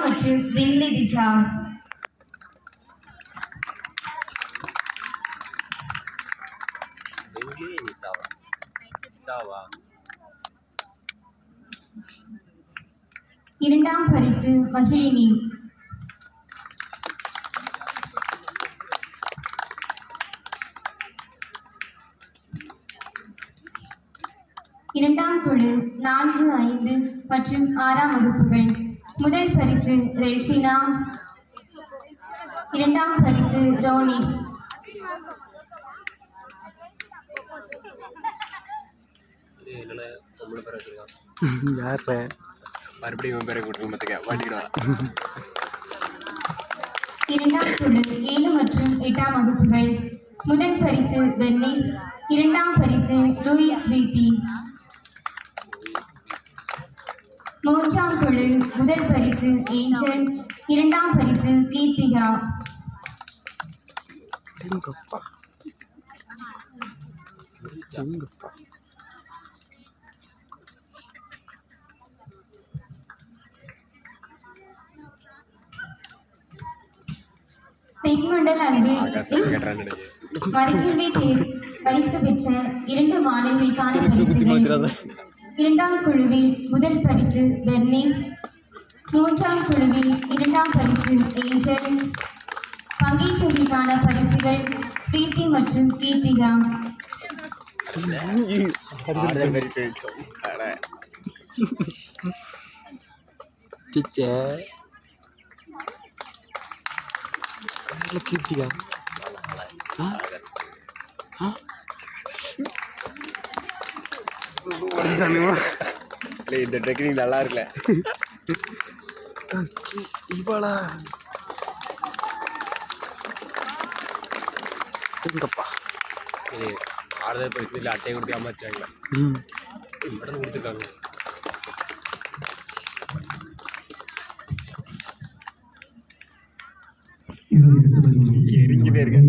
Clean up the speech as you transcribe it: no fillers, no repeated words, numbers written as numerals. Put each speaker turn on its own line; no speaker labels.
மற்றும் வின்லி திஷா. இரண்டாம் பரிசு மகிழினி. இரண்டாம் குழு 4, 5 மற்றும் 6ஆம் வகுப்புகள். முதல் பரிசு ரெல்ஃபினா. இரண்டாம் பரிசு ரோனிஸ். இரண்டாம் குழு 7 மற்றும் 8ஆம் வகுப்புகள். முதல் பரிசு பெர்னிஸ். இரண்டாம் பரிசு லூயிஸ் வீட்டி. மூன்றாம் குழு முதல் பரிசு ஏஞ்சல். இரண்டாம் பரிசு கீர்த்திகா. தென்மண்டல் அளவில் மறுகேள்வி பரிசு பெற்ற 2 மாணவிகளுக்கான பரிசுகள். இரண்டாம் குழுவில் முதல் பரிசு பெர்னிஸ். மூன்றாம் குழுவில் இரண்டாம் பரிசு ஏஞ்சல். பங்கேற்றவர்களுக்கான பரிசுகள் ஸ்வீட்டி மற்றும் கீர்த்திகா.
கீர்த்திகா இந்த டெக்னிக் நல்லா இருக்குல்ல. இவளா எங்கப்பா ஆறுதல் பரிசு இல்லை அட்டையை கொடுத்து அமர்ச்சாங்களா உடனே கொடுத்துருக்காங்க. எரிஞ்சுட்டே இருக்கேன்.